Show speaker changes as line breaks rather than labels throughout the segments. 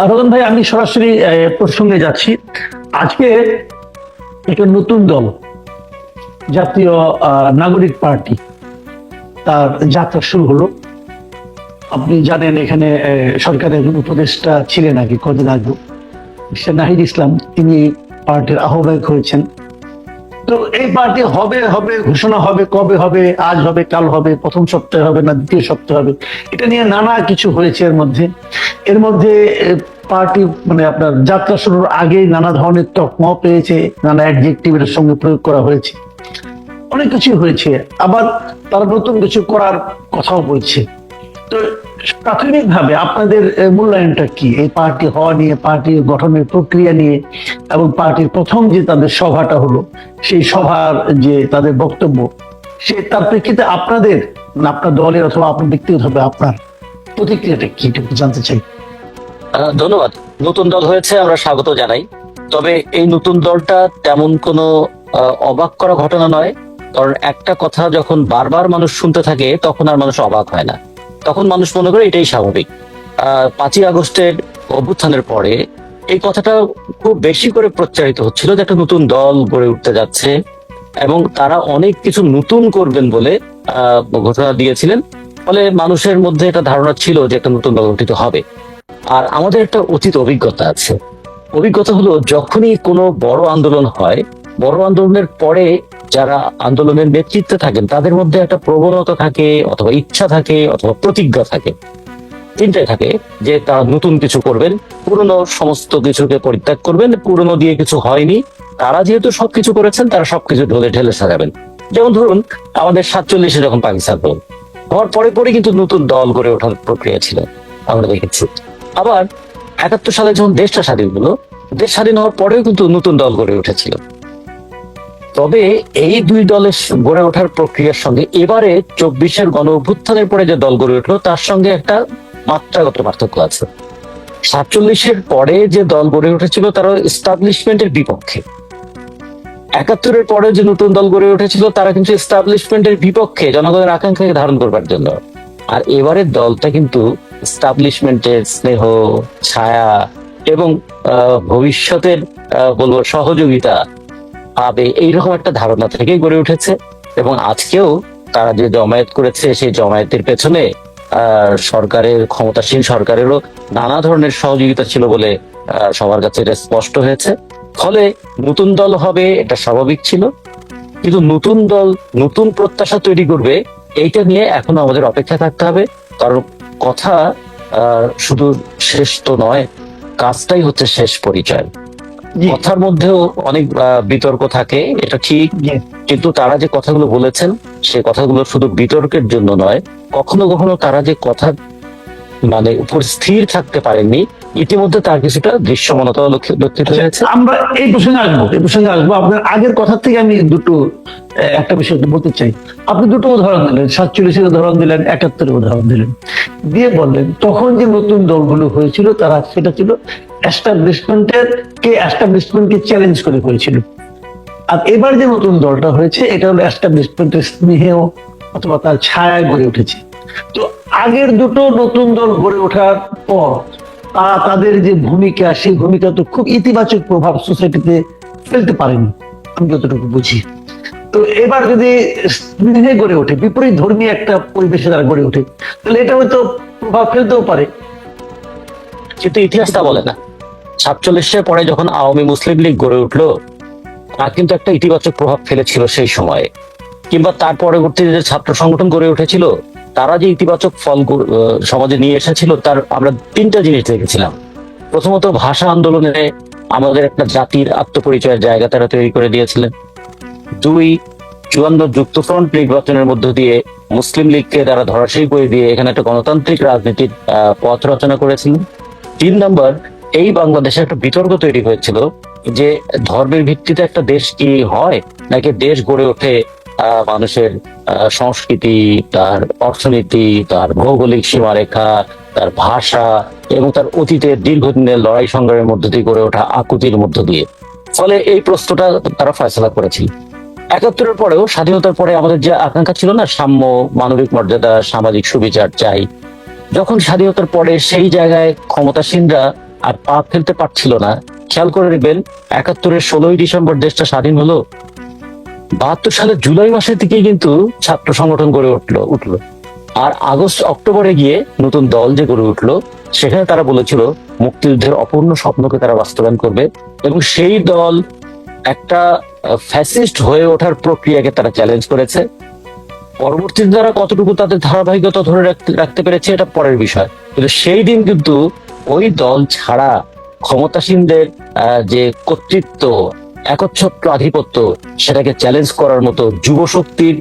রতন ভাই, আমি সরাসরি প্রসঙ্গে যাচ্ছি। আজকে একটা নতুন দল, জাতীয় নাগরিক পার্টি, তার যাত্রা শুরু হলো। আপনি জানেন এখানে সরকারের উপদেষ্টা ছিলেন আগে কদিন আগে, মিস্টার নাহিদ ইসলাম, তিনি পার্টির আহ্বায়ক হয়েছেন। তো এই পার্টি হবে হবে ঘোষণা হবে, কবে হবে, আজ হবে, কাল হবে, প্রথম সপ্তাহে হবে না দ্বিতীয় সপ্তাহে হবে, এটা নিয়ে নানা কিছু হয়েছে। এর মধ্যে পার্টি মানে আপনার যাত্রা শুরুর আগেই নানা ধরনের তকমাও পেয়েছে, নানা অ্যাডজেক্টিভের সঙ্গে প্রয়োগ করা হয়েছে, অনেক কিছু হয়েছে। আবার তারা নতুন কিছু করার কথাও বলছে। তো প্রাথমিকভাবে আপনাদের মূল্যায়নটা কি এই পার্টি হওয়া নিয়ে, পার্টি গঠনের প্রক্রিয়া নিয়ে, এবং পার্টির প্রথম যে তাদের সভাটা হলো, সেই সভার যে তাদের বক্তব্য, সে তার প্রেক্ষিতে আপনাদের, আপনার দলের অথবা আপনার ব্যক্তিগতভাবে আপনার প্রতিক্রিয়াটা কি, এটা একটু জানতে চাই।
ধন্যবাদ। নতুন দল হয়েছে, আমরা স্বাগত জানাই। তবে এই নতুন দলটা তেমন কোনো অবাক করা ঘটনা নয়। কারণ একটা কথা যখন বারবার মানুষ শুনতে থাকে, তখন আর মানুষ অবাক হয় না, তখন মানুষ মনে করে এটাই স্বাভাবিক। 5ই আগস্টের অভ্যুত্থানের পরে এই কথাটা খুব বেশি করে প্রচারিত হচ্ছিল যে একটা নতুন দল গড়ে উঠতে যাচ্ছে, এবং তারা অনেক কিছু নতুন করবেন বলে ঘোষণা দিয়েছিলেন। ফলে মানুষের মধ্যে একটা ধারণা ছিল যে একটা নতুন দল গঠিত হবে। আর আমাদের একটা অতীত অভিজ্ঞতা আছে। অভিজ্ঞতা হলো, যখনই কোনো বড় আন্দোলন হয়, বড় আন্দোলনের পরে যারা আন্দোলনের নেতৃত্বে থাকেন, তাদের মধ্যে একটা প্রবণতা থাকে, অথবা ইচ্ছা থাকে, অথবা প্রতিজ্ঞা থাকে, তিনটাই থাকে, যে তারা নতুন কিছু করবেন, পুরনো সমস্ত কিছুকে পরিত্যাগ করবেন। পুরনো দিয়ে কিছু হয়নি, তারা যেহেতু সবকিছু করেছেন, তারা সবকিছু ঢেলে ঢেলে সাজাবেন। যেমন ধরুন, আমাদের 47-এ যখন পাকিস্তান হল, হওয়ার পরে পরে কিন্তু নতুন দল গড়ে ওঠার প্রক্রিয়া ছিল, আমরা দেখেছি। আবার 71 সালে যখন দেশটা স্বাধীন হলো, দেশ স্বাধীন হওয়ার পরেও কিন্তু নতুন দল গড়ে উঠেছিল। তবে এই দুই দলের গড়ে ওঠার প্রক্রিয়ার সঙ্গে এবারে 24-এর গণ অভ্যুত্থানের পরে যে দল গড়ে উঠলো, তার সঙ্গে একটা মাত্রাগত পার্থক্য আছে। 47-এর পরে যে দল গড়ে উঠেছিল, তারা এস্টাবলিশমেন্টের বিপক্ষে। 71-এর পরে যে নতুন দল গড়ে উঠেছিল, তারা কিন্তু এস্টাবলিশমেন্টের বিপক্ষে, জনগণের আকাঙ্ক্ষাকে ধারণ করবার জন্য। আর এবারের দলটা কিন্তু এস্টাবলিশমেন্টের স্নেহ, ছায়া এবং ভবিষ্যতের বলবো সহযোগিতা পাবে, এইরকম একটা ধারণা থেকে গড়ে উঠেছে। এবং আজকেও তারা যে জমায়েত করেছে, সেই জমায়েতের পেছনে সরকারের, ক্ষমতাসীন সরকারেরও নানা ধরনের সহযোগিতা ছিল বলে সবার কাছে এটা স্পষ্ট হয়েছে। ফলে নতুন দল হবে, এটা স্বাভাবিক ছিল। কিন্তু নতুন দল নতুন প্রত্যাশা তৈরি করবে, এইটা নিয়ে এখনো আমাদের অপেক্ষা থাকতে হবে। কারণ কথা শুধু শেষ তো নয়, কাজটাই হচ্ছে শেষ পরিচয়। কথার মধ্যেও অনেক বিতর্ক থাকে, এটা ঠিক। কিন্তু তারা যে কথাগুলো বলেছেন, সে কথাগুলো শুধু বিতর্কের জন্য নয়, কখনো কখনো তারা যে কথা মানে উপর স্থির থাকতে পারেননি, ইতিমধ্যে তার কিছুটা দৃশ্যমানতা লক্ষিত হয়েছে।
আমরা এই প্রসঙ্গে আসবো। আপনার আগের কথা থেকে আমি একটা বিষয় বলতে চাই। আপনি দুটো উদাহরণ দিলেন, 47-এর উদাহরণ দিলেন, 71-এর উদাহরণ দিলেন, দিয়ে বললেন তখন যে নতুন দলগুলো হয়েছিল, তারা সেটা ছিল এস্টাবলিশমেন্টকে চ্যালেঞ্জ করে হয়েছিল। আর এবার যে নতুন দলটা হয়েছে, এটা হলো এস্টাবলিশমেন্টের স্নেহেও অথবা তার ছায়ায় গড়ে উঠেছে। তো আগের দুটো নতুন দল গড়ে ওঠার পর তাদের যে ভূমিকা, সেই ভূমিকা তো খুব ইতিবাচক প্রভাব সোসাইটিতে ফেলতে পারেনি, আমি যতটুকু বুঝি। তো এবার যদি স্নেহে গড়ে ওঠে, বিপরীত ধর্মী একটা পরিবেশে তারা গড়ে ওঠে, তাহলে এটা হয়তো প্রভাব ফেলতেও পারে।
কিন্তু ইতিহাস তা বলে না। 47-এর পরে যখন আওয়ামী মুসলিম লীগ গড়ে উঠলো, তা কিন্তু একটা ইতিবাচক প্রভাব ফেলেছিল সেই সময়ে। কিংবা তার পরবর্তীতে যে ছাত্র সংগঠন গড়ে উঠেছিল, তারা যে ইতিবাচক ফল সমাজে নিয়ে এসেছিল, তার আমরা তিনটা জিনিস দেখেছিলাম। প্রথমত, ভাষা আন্দোলনে আমাদের একটা জাতির আত্মপরিচয়ের জায়গা তারা তৈরি করে দিয়েছিলেন। 2, 54 যুক্তফ্রন্ট নির্বাচনের মধ্য দিয়ে মুসলিম লীগকে তারা ধরাশায়ী করে দিয়ে এখানে একটা গণতান্ত্রিক রাজনীতির পথ রচনা করেছিলেন। 3 নম্বর, এই বাংলাদেশে একটা বিতর্ক তৈরি হয়েছিল যে ধর্মের ভিত্তিতে একটা দেশ কি হয়, নাকি দেশ গড়ে ওঠে মানুষের সংস্কৃতি, তার অর্থনীতি, তার ভৌগোলিক সীমারেখা, তার ভাষা এবং তার অতীতের দীর্ঘদিনের লড়াই সংগ্রামের মধ্য দিয়ে গড়ে ওঠা আকুতির মধ্য দিয়ে। ফলে এই প্রশ্নটা তারা ফয়সলা করেছিল। 71-এর পরেও, স্বাধীনতার পরে আমাদের যে আকাঙ্ক্ষা ছিল না, সাম্য, মানবিক মর্যাদা, সামাজিক সুবিচার চাই, যখন স্বাধীনতার পরে সেই জায়গায় ক্ষমতাসীনরা আর পা ফেলতে পারছিল না, খেয়াল করে দেখবেন 71-এর 16ই ডিসেম্বর দেশটা স্বাধীন হলো, 72 সালের জুলাই মাসের দিকে কিন্তু ছাত্র সংগঠন গড়ে উঠলো। আর আগস্ট অক্টোবরে গিয়ে নতুন দল যে গড়ে উঠলো, সেখানে তারা বলেছিল মুক্তিযুদ্ধের অপূর্ণ স্বপ্নকে তারা বাস্তবায়ন করবে, এবং সেই দল একটা ফ্যাসিস্ট হয়ে ওঠার প্রক্রিয়াকে তারা চ্যালেঞ্জ করেছে। পরবর্তীতে তারা কতটুকু তাদের ধারাবাহিকতা ধরে রাখতে পেরেছে এটা পরের বিষয়, কিন্তু সেই দিন কিন্তু ওই দল ছাড়া ক্ষমতাসীনদের যে কর্তৃত্ব, একচ্ছত্র আধিপত্য, সেটাকে চ্যালেঞ্জ করার মতো যুব শক্তির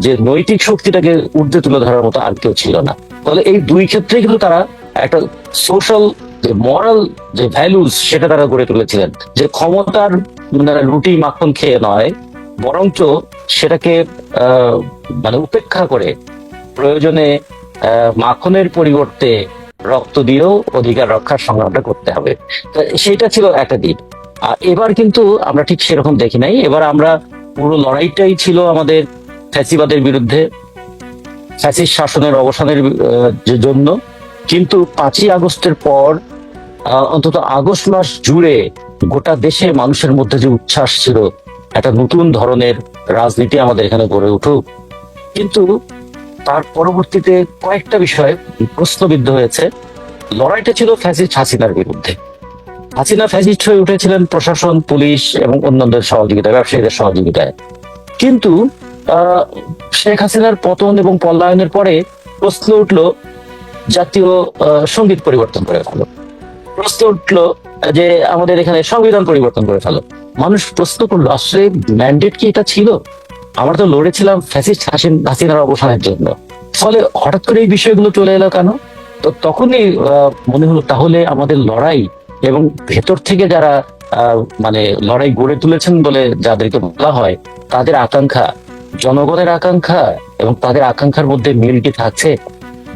যে নৈতিক শক্তিটাকে ঊর্ধ্বে তুলে ধরার মতো আর কেউ ছিল না। ফলে এই দুই ক্ষেত্রে কিন্তু তারা একটা সোশ্যাল যে মরাল যে ভ্যালুস সেটা তারা গড়ে তুলেছিলেন, যে ক্ষমতার রুটি মাখন খেয়ে নয়, বরঞ্চ সেটাকে মানে উপেক্ষা করে প্রয়োজনে মাখনের পরিবর্তে রক্ত দিয়েও অধিকার রক্ষার সংগ্রামটা করতে হবে। সেটা ছিল একটা দিক। আর এবার কিন্তু আমরা ঠিক সেরকম দেখি নাই। এবার আমরা পুরো লড়াইটাই ছিল আমাদের ফ্যাসিবাদের বিরুদ্ধে, ফ্যাসিস্ট শাসনের অবসানের জন্য। কিন্তু 5ই আগস্টের পর অন্তত আগস্ট মাস জুড়ে গোটা দেশে মানুষের মধ্যে যে উচ্ছ্বাস ছিল একটা নতুন ধরনের রাজনীতি আমাদের এখানে গড়ে উঠুক, কিন্তু তার পরবর্তীতে কয়েকটা বিষয় প্রশ্নবিদ্ধ হয়েছে। লড়াইটা ছিল ফ্যাসিস্ট হাসিনার বিরুদ্ধে। হাসিনা ফ্যাসিস্ট হয়ে উঠেছিলেন প্রশাসন, পুলিশ এবং অন্যান্যদের সহযোগিতায়, ব্যবসায়ীদের সহযোগিতায়। কিন্তু শেখ হাসিনার পতন এবং পলায়নের পরে প্রশ্ন উঠলো জাতীয় সঙ্গীত পরিবর্তন করে ফেলো, প্রশ্ন উঠলো যে আমাদের এখানে সংবিধান পরিবর্তন করে ফেলো। মানুষ প্রশ্ন করলো আসলে ম্যান্ডেট কি এটা ছিল? আমরা তো লড়েছিলাম ফ্যাসিস্ট হাসিনার অবসানের জন্য, ফলে হঠাৎ করে এই বিষয়গুলো চলে এলো কেন? তো তখনই মনে হলো তাহলে আমাদের লড়াই এবং ভেতর থেকে যারা মানে লড়াই গড়ে তুলেছেন বলে যাদেরকে বলা হয়, তাদের আকাঙ্ক্ষা, জনগণের আকাঙ্ক্ষা এবং তাদের আকাঙ্ক্ষার মধ্যে মিল কি থাকছে?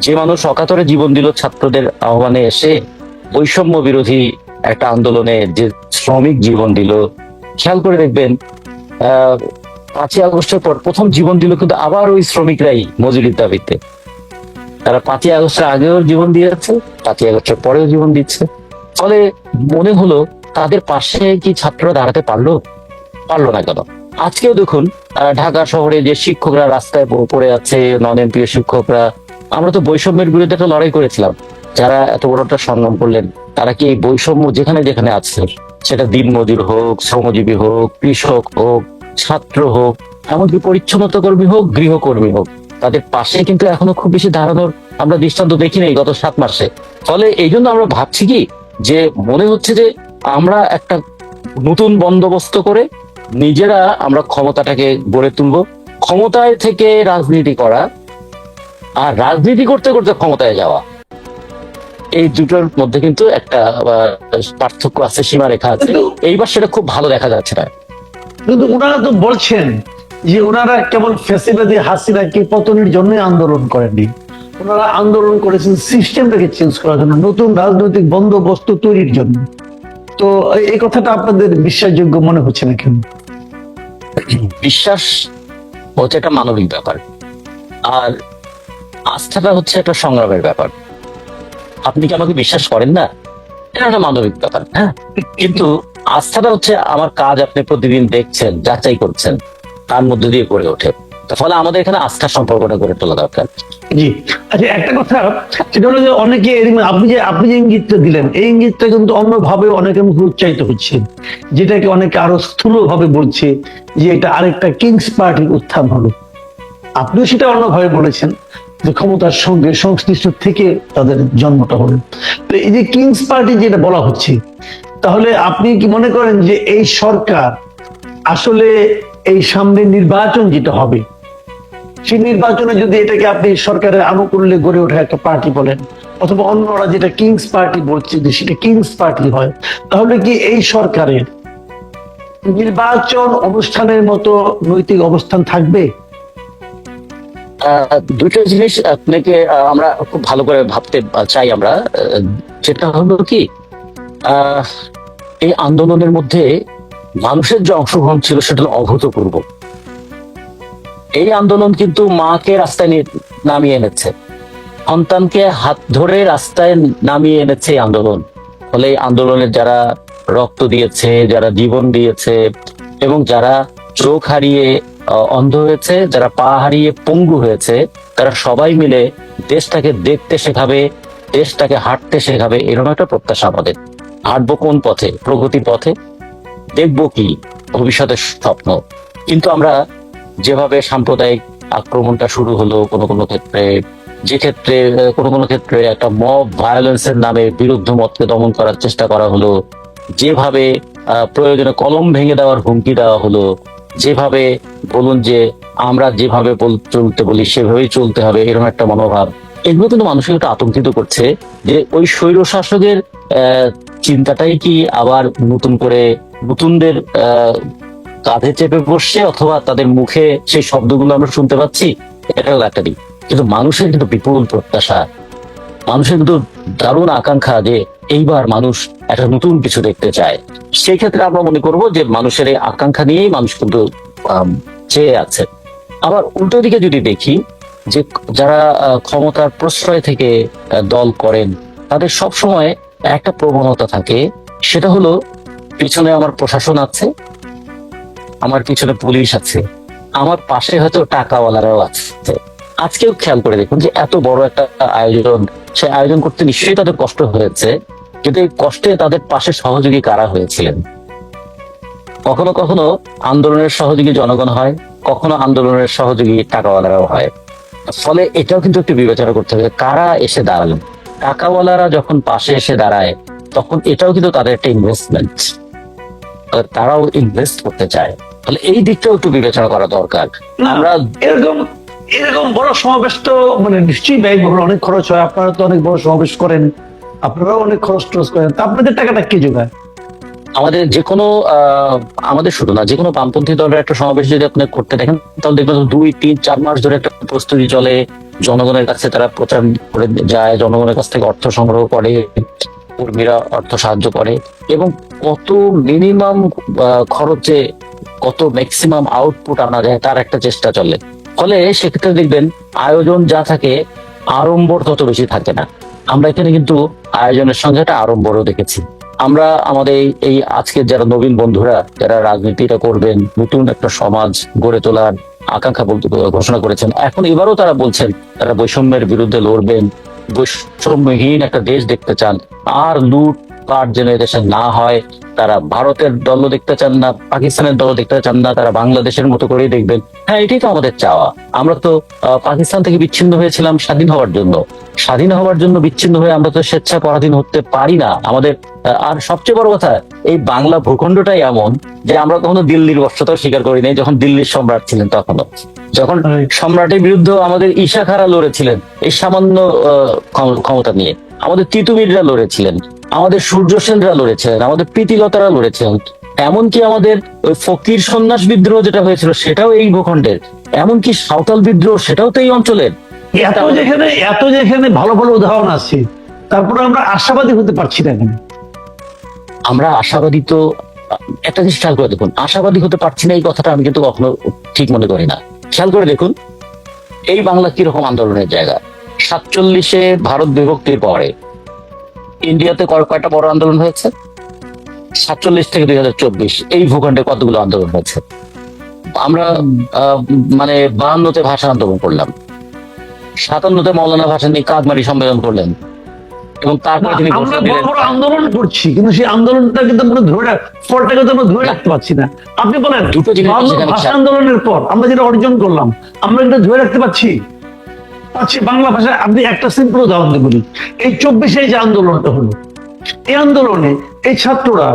যে মানুষ অকাতরে জীবন দিল ছাত্রদের আহ্বানে এসে, বৈষম্য বিরোধী একটা আন্দোলনে যে শ্রমিক জীবন দিল, খেয়াল করে দেখবেন 5ই আগস্টের পর প্রথম জীবন দিল কিন্তু আবার ওই শ্রমিকরাই মজুরির দাবিতে। তারা 5ই আগস্টের আগেও জীবন দিয়েছে, 5ই আগস্টের পরেও জীবন দিচ্ছে। ফলে মনে হলো তাদের পাশে কি ছাত্ররা দাঁড়াতে পারলো না কেন? আজকেও দেখুন ঢাকা শহরে যে শিক্ষকরা রাস্তায় পড়ে আছে, নন এমপিও শিক্ষকরা, আমরা তো বৈষম্যের বিরুদ্ধে একটা লড়াই করেছিলাম। যারা এত বড় একটা সংগ্রাম করলেন, তারা কি এই বৈষম্য যেখানে যেখানে আছে, সেটা দিনমজুর হোক, শ্রমজীবী হোক, কৃষক হোক, ছাত্র হোক, এমনকি পরিচ্ছন্নতা কর্মী হোক, গৃহকর্মী হোক, তাদের পাশে কিন্তু এখনো খুব বেশি দাঁড়ানোর আমরা দৃষ্টান্ত দেখি নাই গত 7 মাসে। ফলে এই জন্য আমরা ভাবছি কি, যে মনে হচ্ছে যে আমরা একটা নতুন বন্দোবস্ত করে নিজেরা আমরা ক্ষমতাটাকে গড়ে তুলবো। ক্ষমতায় থেকে রাজনীতি করা আর রাজনীতি করতে করতে ক্ষমতায় যাওয়া, এই দুটোর মধ্যে কিন্তু একটা পার্থক্য আছে, সীমারেখা আছে। এইবার সেটা খুব ভালো দেখা যাচ্ছে না।
কিন্তু ওনারা তো বলছেন যে ওনারা কেবল ফ্যাসিবাদী হাসিনাকে পতনের জন্য আন্দোলন করেননি, ওনারা আন্দোলন করেছেন সিস্টেমটাকে চেঞ্জ করার জন্য, নতুন রাজনৈতিক বন্দোবস্ত তৈরির জন্য। তো এই কথাটা আপনাদের বিশ্বাসযোগ্য মনে হচ্ছে না কেন?
বিশ্বাস হচ্ছে একটা মানবিক ব্যাপার, আর আস্থাটা হচ্ছে একটা সংগ্রামের ব্যাপার। আপনি কি আমাকে বিশ্বাস করেন না, এটা একটা মানবিক ব্যাপার, হ্যাঁ, কিন্তু আস্থাটা হচ্ছে আমার কাজ আপনি প্রতিদিন দেখছেন, যাচাই করছেন, তার মধ্যে দিয়ে গড়ে ওঠে। ফলে আমাদের এখানে আস্থার সম্পর্কটা গড়ে তোলা দরকার।
জি, আচ্ছা, একটা কথা সেটা হলো যে অনেকে আপনি যে ইঙ্গিতটা দিলেন, এই ইঙ্গিতটা কিন্তু অন্যভাবে অনেকের মুখে উচ্চারিত হচ্ছে, যেটাকে অনেকে আরো স্থূল ভাবে বলছে যে এটা আরেকটা কিংস পার্টির উত্থান হলো। আপনিও সেটা অন্যভাবে বলেছেন যে ক্ষমতার সঙ্গে সংশ্লিষ্ট থেকে তাদের জন্মটা হলো। তো এই যে কিংস পার্টি যেটা বলা হচ্ছে, তাহলে আপনি কি মনে করেন যে এই সরকার আসলে এই সামনে নির্বাচন যেটা হবে, সেই নির্বাচনে যদি এটাকে আপনি সরকারের আনুকূল্যে গড়ে ওঠা একটা পার্টি বলেন, অথবা অন্যরা যেটা কিংস পার্টি বলছে যে সেটা কিংস পার্টি হয়, তাহলে কি এই সরকারের নির্বাচন অনুষ্ঠানের মতো নৈতিক অবস্থান থাকবে?
দুটো জিনিস আপনাকে আমরা খুব ভালো করে ভাবতে চাই আমরা। যেটা হলো কি, এই আন্দোলনের মধ্যে মানুষের যে অংশগ্রহণ ছিল সেটা হলো অভূতপূর্ব। এই আন্দোলন কিন্তু মাকে রাস্তায় নামিয়ে এনেছে। সন্তানকে হাত ধরে রাস্তায় নামিয়ে এনেছে এই আন্দোলন। ফলে এই আন্দোলনের যারা রক্ত দিয়েছে, যারা জীবন দিয়েছে, এবং যারা চোখ হারিয়ে অন্ধ হয়েছে, যারা পা হারিয়ে পঙ্গু হয়েছে, তারা সবাই মিলে দেশটাকে দেখতে শেখাবে, দেশটাকে হাঁটতে শেখাবে, এরকম একটা প্রত্যাশা আমাদের। হাঁটবো কোন পথে? প্রগতির পথে। দেখবো কি? ভবিষ্যতের স্বপ্ন। কিন্তু আমরা যেভাবে সাম্প্রদায়িক আক্রমণটা শুরু হলো, কোনো কোনো ক্ষেত্রে, যে ক্ষেত্রে কোনো কোনো ক্ষেত্রে একটা মব ভায়োলেন্সের নামে বিরুদ্ধ মতকে দমন করার চেষ্টা করা হলো, যেভাবে প্রয়োজনে কলম ভেঙে দেওয়ার হুমকি দেওয়া হলো, যেভাবে বলুন যে আমরা যেভাবে চলতে বলি সেভাবেই চলতে হবে, এরকম একটা মনোভাব, এগুলো কিন্তু মানুষকে একটু আতঙ্কিত করছে যে ওই স্বৈর শাসকের চিন্তাটাই কি আবার নতুন করে নতুনদের কাঁধে চেপে বসছে, অথবা তাদের মুখে সেই শব্দগুলো আমরা শুনতে পাচ্ছি। এটা হলো একটা দিক। কিন্তু মানুষের কিন্তু বিপুল প্রত্যাশা, মানুষের কিন্তু দারুণ আকাঙ্ক্ষা যে এইবার মানুষ একটা নতুন কিছু দেখতে চায়। সেই ক্ষেত্রে আমরা মনে করব যে মানুষের এই আকাঙ্ক্ষা নিয়েই মানুষ কিন্তু চেয়ে আছে। আবার উল্টো দিকে যদি দেখি যে যারা ক্ষমতার প্রশ্রয় থেকে দল করেন, তাদের সব সময় একটা প্রবণতা থাকে, সেটা হলো পিছনে আমার প্রশাসন আছে, আমার পিছনে পুলিশ আছে, আমার পাশে হয়তো টাকাওয়ালারাও আছে। আজকেও খেয়াল করে দেখুন যে এত বড় একটা আয়োজন, সে আয়োজন করতে নিশ্চয়ই তাদের কষ্ট হয়েছে, কিন্তু এই কষ্টে তাদের পাশে সহযোগী কারা হয়েছিলেন? কখনো কখনো আন্দোলনের সহযোগী জনগণ হয়, কখনো আন্দোলনের সহযোগী টাকাওয়ালারাও হয়। ফলে এটাও কিন্তু একটু বিবেচনা করতে হবে, কারা এসে দাঁড়ালেন। টাকাওয়ালারা যখন পাশে এসে দাঁড়ায়, তখন এটাও কিন্তু তাদের একটা ইনভেস্টমেন্ট, তারাও ইনভেস্ট করতে চায়। তাহলে এই দিকটাও একটু বিবেচনা করা দরকার।
আমরা এরকম এরকম বড় সমাবেশ তো মানে নিশ্চয়ই ব্যয়বহুল, অনেক খরচ হয়। আপনারা তো অনেক বড় সমাবেশ করেন, আপনারাও অনেক খরচ টরচ করেন, তা আপনাদের টাকাটা কে যোগায়?
আমাদের যে কোনো আমাদের শুধু না, যে কোনো বামপন্থী দলের একটা সমাবেশ যদি আপনি করতে দেখেন, তাহলে দেখবেন 2, 3, 4 মাস ধরে একটা প্রস্তুতি চলে। জনগণের কাছে তারা প্রচার করে যায়, জনগণের কাছ থেকে অর্থ সংগ্রহ করে, কর্মীরা অর্থ সাহায্য করে, এবং কত মিনিমাম খরচে কত ম্যাক্সিমাম আউটপুট আনা যায় তার একটা চেষ্টা চলে। ফলে সেক্ষেত্রে দেখবেন আয়োজন যা থাকে, আড়ম্বর তত বেশি থাকে না। আমরা এখানে কিন্তু আয়োজনের সঙ্গে একটা আড়ম্বরও দেখেছি। আমরা আমাদের এই আজকের যারা নবীন বন্ধুরা, যারা রাজনীতিটা করবেন, নতুন একটা সমাজ গড়ে তোলার আকাঙ্ক্ষা ঘোষণা করেছেন, এখন এবারও তারা বলছেন তারা বৈষম্যের বিরুদ্ধে লড়বেন, বৈষম্যহীন একটা দেশ দেখতে চান, আর লুটপাট যেন এদেশে না হয়। তারা ভারতের দলও দেখতে চান না, পাকিস্তানের দলও দেখতে চান না, তারা বাংলাদেশের মতো করেই দেখবেন। হ্যাঁ, এটাই তো আমাদের চাওয়া। আমরা তো পাকিস্তান থেকে বিচ্ছিন্ন হয়েছিলাম স্বাধীন হওয়ার জন্য। স্বাধীন হওয়ার জন্য বিচ্ছিন্ন হয়ে আমরা তো স্বেচ্ছায় পরাধীন হতে পারি না। আমাদের আর সবচেয়ে বড় কথা, এই বাংলা ভূখণ্ডটাই এমন যে আমরা কখনো দিল্লির বর্ষতাও স্বীকার করি নাই, যখন দিল্লির সম্রাট ছিলেন তখনও। যখন সম্রাটের বিরুদ্ধে আমাদের ঈশা খাঁরা লড়েছিলেন এই সামান্য ক্ষমতা নিয়ে, আমাদের তিতুমিররা লড়েছিলেন, আমাদের সূর্য সেনরা লড়েছিলেন, আমাদের প্রীতিলতারা লড়েছিলেন, এমনকি আমাদের ওই ফকির সন্ন্যাস বিদ্রোহ যেটা হয়েছিল সেটাও এই ভূখণ্ডের, এমনকি সাঁওতাল বিদ্রোহ সেটাও তো এই অঞ্চলের।
এত যেখানে ভালো ভালো উদাহরণ আছে, তারপরে আমরা আশাবাদী হতে পারছি না কেন?
আমরা আশাবাদী তো, একটা জিনিস খেয়াল করে দেখুন, আশাবাদী হতে পারছি না এই কথাটা আমি কিন্তু কখনো ঠিক মনে করি না। খেয়াল করে দেখুন এই বাংলা কিরকম আন্দোলনের জায়গা। 47-এ ভারত বিভক্তির পরে ইন্ডিয়াতে কয়টা বড় আন্দোলন হয়েছে? 47 থেকে 2024 এই ভূখণ্ডে কতগুলো আন্দোলন হয়েছে? আমরা মানে 52-তে ভাষা আন্দোলন করলাম, 57-তে মৌলানা ভাসানী কাদমারি সম্মেলন করলেন, এবং তারপরে তিনি
আমরা বড় বড় আন্দোলন করছি, কিন্তু সেই আন্দোলনটা কিন্তু আমরা ফলটাকে তো আমরা ধরে রাখতে পারছি না। আপনি বলেন,
দুটো জিনিস
ভাষা আন্দোলনের পর আমরা যেটা অর্জন করলাম, আমরা এটা ধরে রাখতে পারছি? বাংলা ভাষায় আপনি একটা সিম্পল উদাহরণ বলি, এই 24-এ যে আন্দোলনটা হলো, এই আন্দোলনে এই ছাত্ররা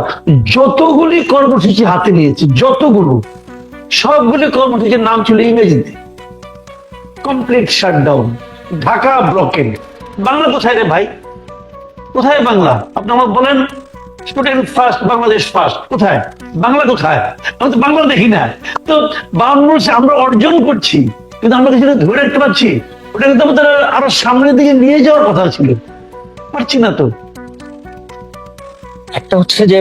যতগুলি কর্মসূচি হাতে নিয়েছে, সবগুলি কর্মসূচির নাম ছিল ইংরেজিতে। Complete shutdown, Dhaka blocked. Bangla কোথায় রে ভাই? কোথায় বাংলা? আপনি আমাকে বলেন, স্টুডেন্ট ফার্স্ট, বাংলাদেশ ফার্স্ট, কোথায় বাংলা? কোথায়? আমি তো বাংলা দেখি না। তো 52 আমরা অর্জন করছি, কিন্তু আমরা কিছু ধরে রাখতে পারছি? ওটা কিন্তু আমাদের আরো সামনের দিকে নিয়ে যাওয়ার কথা ছিল, পারছি না তো।
একটা হচ্ছে যে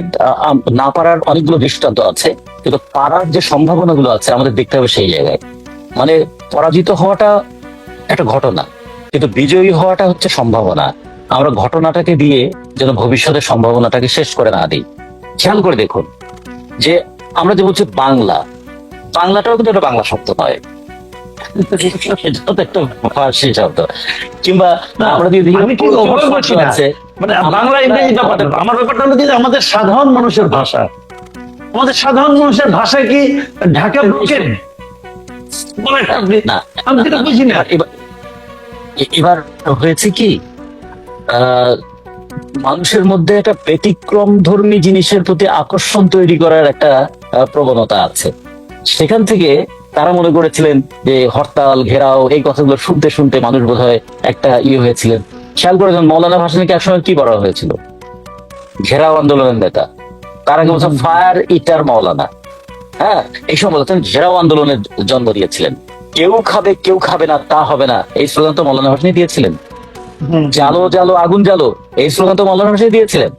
না পারার অনেকগুলো দৃষ্টান্ত আছে, কিন্তু পারার যে সম্ভাবনাগুলো আছে আমাদের দেখতে হবে সেই জায়গায়। মানে পরাজিত হওয়াটা একটা ঘটনা, কিন্তু বিজয়ী হওয়াটা হচ্ছে সম্ভাবনা। আমরা ঘটনাটাকে দিয়ে যেন ভবিষ্যতের সম্ভাবনাটাকে শেষ করে না দিই। খেয়াল করে দেখুন যে আমরা যে বলছি বাংলা, বাংলাটাও কিন্তু একটা বাংলা শব্দ নয়, সেটাও তো একটা ফার্সি শব্দ। কিংবা আমরা যদি দেখি
আমি ঠিক
প্রচুর
অবাক
শব্দ
হচ্ছি না।
আছে।
মানে বাংলা ইংরেজি ব্যাপারটা না। আমার ব্যাপারটা হলো যে আমাদের সাধারণ মানুষের ভাষা, আমাদের সাধারণ মানুষের ভাষা কি ঢাকা ব্রোকেন বলেন আপনি?
না,
আমি যেটা বুঝি না।
এবার হয়েছে কি, আহ, মানুষের মধ্যে একটা ব্যতিক্রম ধর্মী জিনিসের প্রতি আকর্ষণ তৈরি করার একটা প্রবণতা আছে। সেখান থেকে তারা মনে করেছিলেন যে হরতাল ঘেরাও এই কথাগুলো শুনতে শুনতে মানুষ বোধহয় একটা হয়েছিলেন। খেয়াল করেছেন মৌলানা ভাসানীকে একসময় কি বলা হয়েছিল? ঘেরাও আন্দোলনের নেতা। তার আগে বলছেন ফায়ার ইটার মৌলানা। হ্যাঁ, এই সময় বলতেন ঘেরাও আন্দোলনের জন্ম দিয়েছিলেন। কেউ খাবে কেউ খাবে না তা হবে না, এই স্লোগান তো মৌলানা ভাসানী দিয়েছিলেন। জালো জালো আগুন জালো, এই স্লোগান তো মৌলানা ভাসানী দিয়েছিলেন।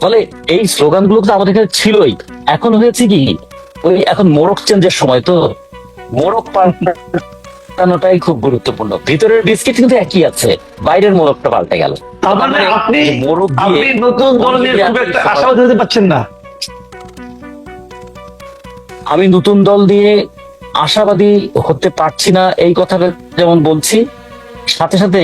ফলে এই স্লোগান গুলো তো আমাদের কাছে ছিলই। এখন হয়েছে কি, ওই এখন মোড়ক চেঞ্জের সময়, তো মোড়ক পাল্টানোটাই খুব গুরুত্বপূর্ণ। ভিতরের বিস্কিট কিন্তু একই আছে, বাইরের মোড়কটা পাল্টে গেল।
তার মানে আপনি
মোড়ক
আপনি
দিয়ে
নতুন দলের খুব একটা আশাবাদী হতে পারছেন না।
আমি নতুন দল দিয়ে আশাবাদী হতে পারছি না এই কথাটা যেমন বলছি, সাথে সাথে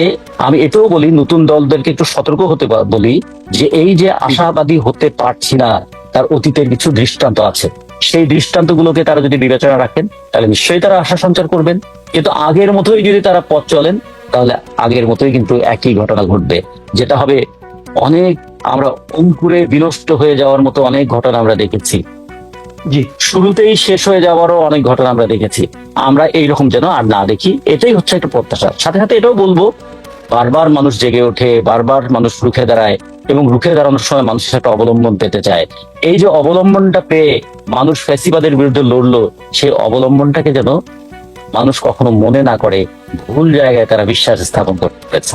আমি এটাও বলি নতুন দলদেরকে একটু সতর্ক হতে বলি যে এই যে আশাবাদী হতে পারছি না, তার অতীতের কিছু দৃষ্টান্ত আছে। সেই দৃষ্টান্তগুলোকে তারা যদি বিবেচনা রাখেন তাহলে নিশ্চয়ই তারা আশা সঞ্চার করবেন। কিন্তু আগের মতোই যদি তারা পথ চলেন তাহলে আগের মতোই কিন্তু একই ঘটনা ঘটবে, যেটা হবে অনেক, আমরা অঙ্কুরে বিনষ্ট হয়ে যাওয়ার মতো অনেক ঘটনা আমরা দেখেছি।
জি,
শুরুতেই শেষ হয়ে যাওয়ারও অনেক ঘটনা আমরা দেখেছি। আমরা এইরকম যেন আর না দেখি, এটাই হচ্ছে একটা প্রত্যাশা। সাথে সাথে এটাও বলবো, বারবার মানুষ জেগে ওঠে, বারবার মানুষ রুখে দাঁড়ায়, এবং রুখে দাঁড়ানোর সময় মানুষের একটা অবলম্বন পেতে চায়। এই যে অবলম্বনটা পেয়ে মানুষ ফ্যাসিবাদের বিরুদ্ধে লড়লো, সেই অবলম্বনটাকে যেন মানুষ কখনো মনে না করে ভুল জায়গায় তারা বিশ্বাস স্থাপন করেছে।